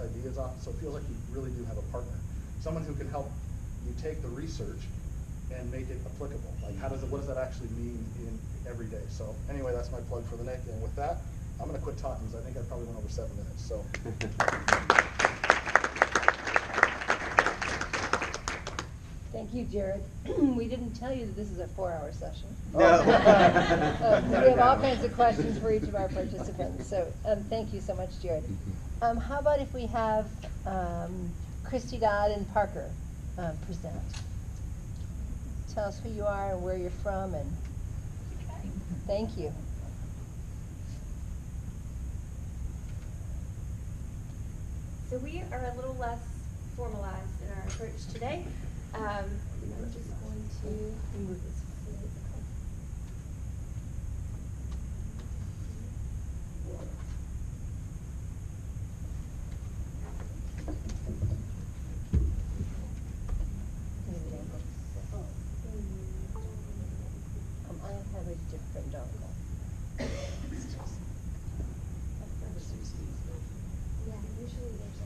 ideas off, so it feels like you really do have a partner. Someone who can help you take the research and make it applicable. Like, what does that actually mean in every day? So anyway, that's my plug for the night. And with that, I'm going to quit talking because I think I probably went over 7 minutes. So. Thank you, Jared. We didn't tell you that this is a 4-hour session. No. We have all kinds of questions for each of our participants. So thank you so much, Jared. How about if we have Christy Dodd and Parker present? Tell us who you are and where you're from, and thank you. So we are a little less formalized in our approach today. I'm just going to move this. I have a different dongle. Yeah, usually there's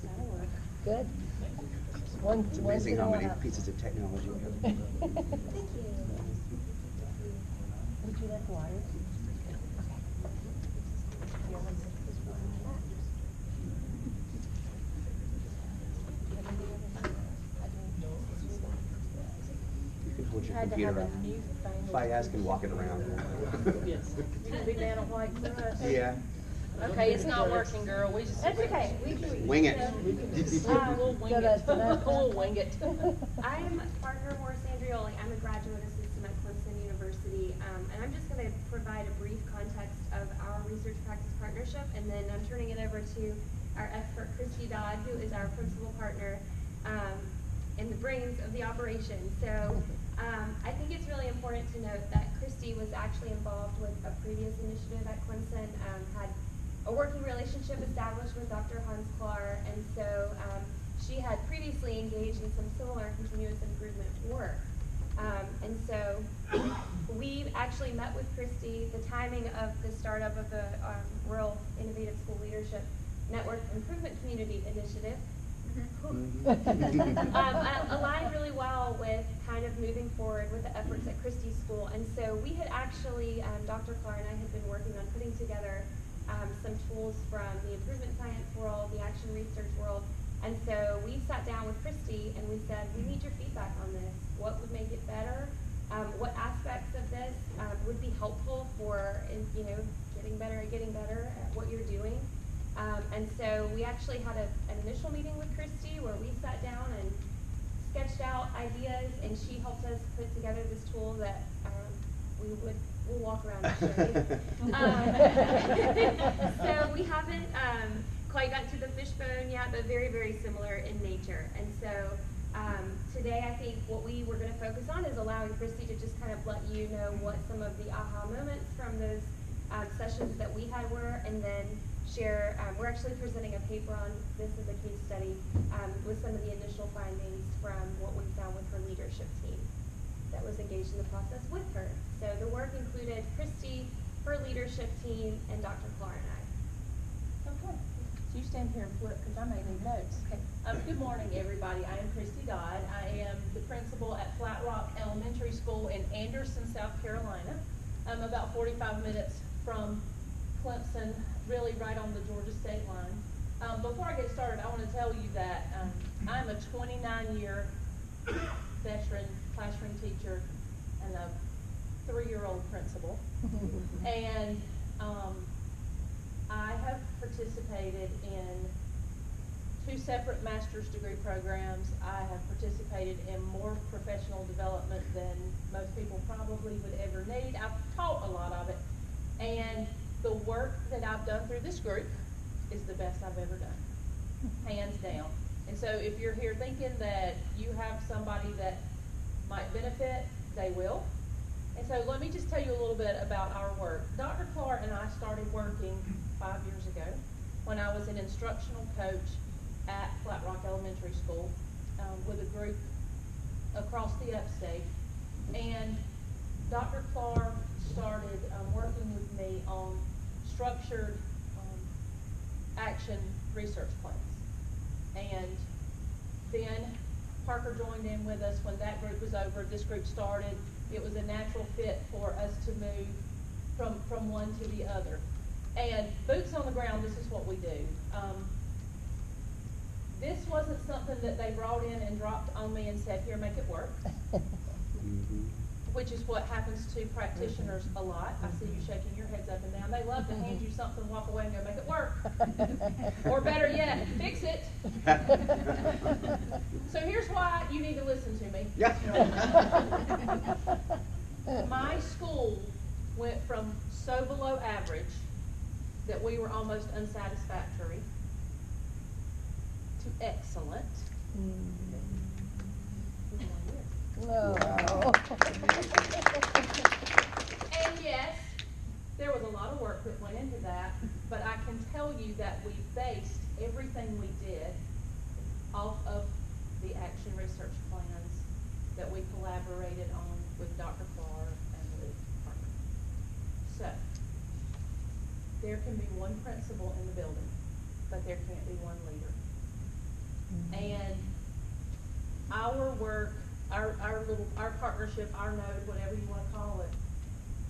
That'll work. Good. It's amazing how many pieces of technology we have. Thank you. Would you like water? You can hold your computer up. If I ask, and walk it around. Yes. You can be down a white for us. Yeah. Okay, it's not working, girl. We just That's okay. We can Wing it. we'll wing it. We'll wing it. I am Parker Morris-Andrioli. I'm a graduate assistant at Clemson University, and I'm just going to provide a brief context of our research practice partnership, and then I'm turning it over to our expert, Christy Dodd, who is our principal partner and the brains of the operation. So I think it's really important to note that Christy was actually involved with a previous initiative at Clemson, had a working relationship established with Dr. Hans Klar, and so she had previously engaged in some similar continuous improvement work. And so we actually met with Christy. The timing of the startup of the Rural Innovative School Leadership Network Improvement Community Initiative aligned really well with kind of moving forward with the efforts at Christie's school. And so we had actually, Dr. Klar and I had been working on putting together some tools from the improvement science world, the action research world. And so we sat down with Christy and we said, we need your feedback on this. What would make it better? What aspects of this would be helpful for, getting better at what you're doing? And so we actually had an initial meeting with Christy where we sat down and sketched out ideas, and she helped us put together this tool that we'll walk around and show you. So we haven't quite got to the fishbone yet, but very, very similar in nature. And so today I think what we were going to focus on is allowing Christy to just kind of let you know what some of the aha moments from those sessions that we had were, and then share, we're actually presenting a paper on this as a case study with some of the initial findings from what we found with her leadership team that was engaged in the process with her. So the work included Christy, her leadership team, and Dr. Klar and I. Okay. So you stand here and flip because I may need notes. Okay. Good morning, everybody. I am Christy Dodd. I am the principal at Flat Rock Elementary School in Anderson, South Carolina. I'm about 45 minutes from Clemson, really right on the Georgia state line. Before I get started, I want to tell you that I'm a 29-year veteran classroom teacher and a 3-year-old principal. And I have participated in 2 separate master's degree programs. I have participated in more professional development than most people probably would ever need. I've taught a lot of it. And the work that I've done through this group is the best I've ever done, hands down. And so if you're here thinking that you have somebody that might benefit, they will. And so let me just tell you a little bit about our work. Dr. Klar and I started working 5 years ago when I was an instructional coach at Flat Rock Elementary School with a group across the upstate. And Dr. Klar started working with me on structured action research plans. And then Parker joined in with us when that group was over, this group started. It was a natural fit for us to move from one to the other. And boots on the ground, this is what we do. This wasn't something that they brought in and dropped on me and said, here, make it work. Which is what happens to practitioners a lot. I see you shaking your heads up and down. They love to hand you something, walk away and go, make it work. Or better yet, fix it. So here's why you need to listen to me. Yeah. My school went from so below average that we were almost unsatisfactory to excellent. No. And yes, there was a lot of work that went into that, but I can tell you that we based everything we did off of the action research plans that we collaborated on with Dr. Clark and Luke Parker. So, there can be one principal in the building, but there can't be one leader. And our work, our partnership, our node, whatever you want to call it,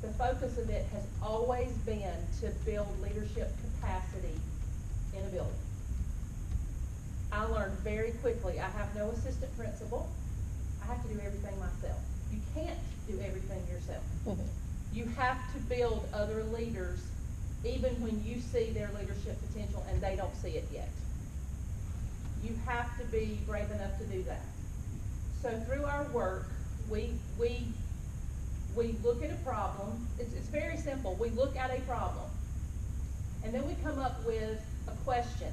the focus of it has always been to build leadership capacity in a building. I learned very quickly, I have no assistant principal. I have to do everything myself. You can't do everything yourself. You have to build other leaders even when you see their leadership potential and they don't see it yet. You have to be brave enough to do that. So through our work, we look at a problem. It's very simple. We look at a problem, and then we come up with a question,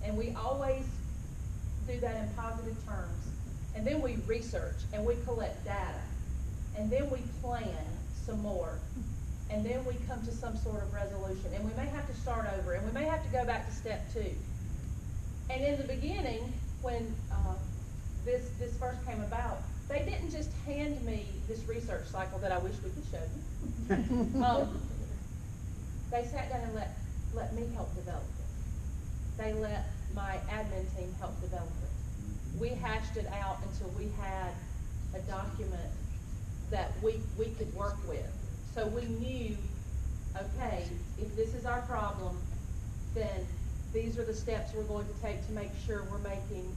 and we always do that in positive terms. And then we research, and we collect data, and then we plan some more, and then we come to some sort of resolution. And we may have to start over, and we may have to go back to step 2. And in the beginning, when this first came about, they didn't just hand me this research cycle that I wish we could show you. They sat down and let me help develop it. They let my admin team help develop it. We hashed it out until we had a document that we could work with. So we knew, okay, if this is our problem, then these are the steps we're going to take to make sure we're making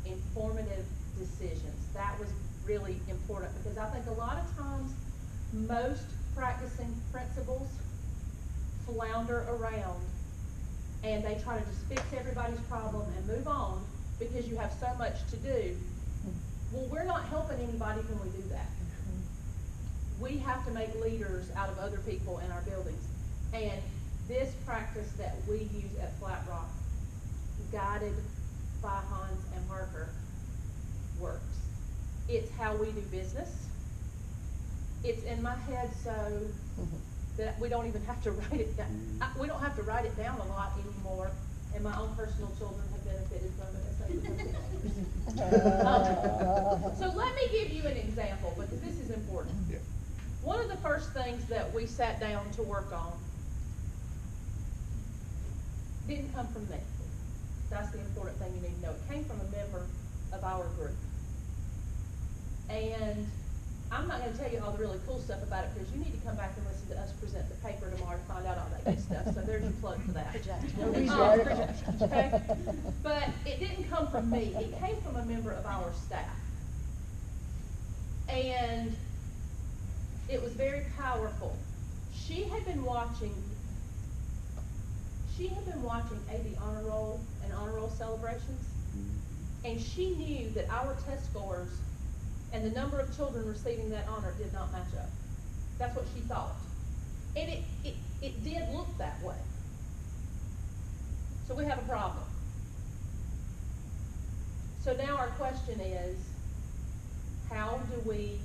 informative decisions. That was really important because I think a lot of times most practicing principals flounder around and they try to just fix everybody's problem and move on because you have so much to do. Well, we're not helping anybody when we do that. We have to make leaders out of other people in our buildings. And this practice that we use at Flat Rock, guided by Hans and Parker, works. It's how we do business. It's in my head so that we don't even have to write it down. We don't have to write it down a lot anymore, and my own personal children have benefited from it. So let me give you an example because this is important. Yeah. One of the first things that we sat down to work on didn't come from me. That's the important thing you need to know. It came from a member of our group. And I'm not going to tell you all the really cool stuff about it because you need to come back and listen to us present the paper tomorrow to find out all that good stuff. So there's your plug for that. Okay? But it didn't come from me. It came from a member of our staff. And it was very powerful. She had been watching AB honor roll and honor roll celebrations, and she knew that our test scores and the number of children receiving that honor did not match up. That's what she thought. And it did look that way. So we have a problem. So now our question is, how do we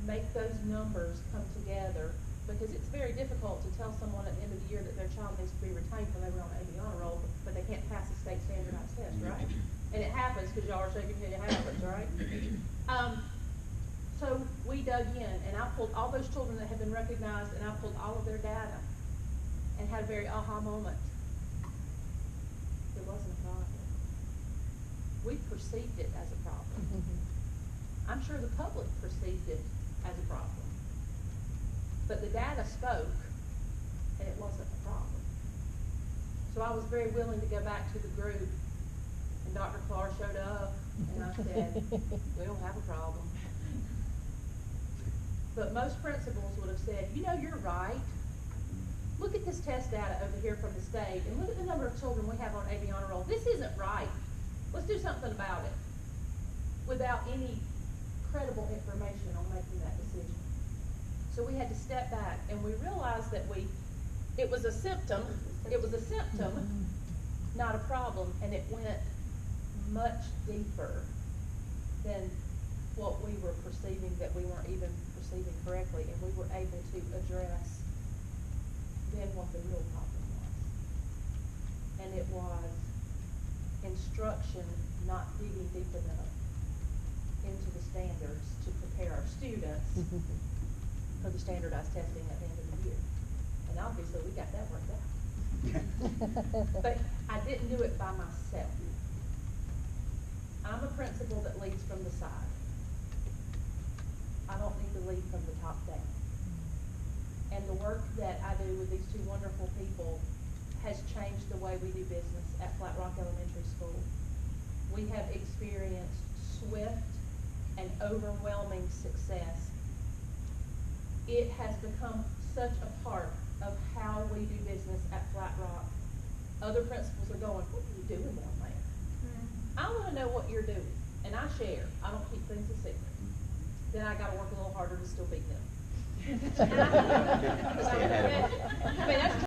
make those numbers come together? Because it's very difficult to tell someone at the end of the year that their child needs to be retained when they were on AB honor roll, but they can't pass a state standardized test, right? And it happens because y'all are shaking your head, it happens, right? So we dug in, and I pulled all those children that had been recognized, and I pulled all of their data. and had a very aha moment. It wasn't a problem. We perceived it as a problem. I'm sure the public perceived it as a problem. But the data spoke, and it wasn't a problem. So I was very willing to go back to the group, and Dr. Clark showed up, and I said, we don't have a problem. But most principals would have said, you know, you're right. Look at this test data over here from the state, and look at the number of children we have on AB honor roll. This isn't right. Let's do something about it. Without any credible information on making that decision. So we had to step back, and we realized that it was a symptom, not a problem, and it went much deeper than what we were perceiving, that we weren't even perceiving correctly, and we were able to address then what the real problem was. And it was instruction not digging deep enough into the standards to prepare our students for the standardized testing at the end of the year. And obviously we got that worked out. But I didn't do it by myself. I'm a principal that leads from the side. I don't need to lead from the top down. And the work that I do with these two wonderful people has changed the way we do business at Flat Rock Elementary School. We have experienced swift and overwhelming success. It has become such a part of how we do business at Flat Rock. Other principals are going, what are you doing down there? I want to know what you're doing, and I share. I don't keep things a secret. Then I got to work a little harder to still beat them. Stay ahead of them.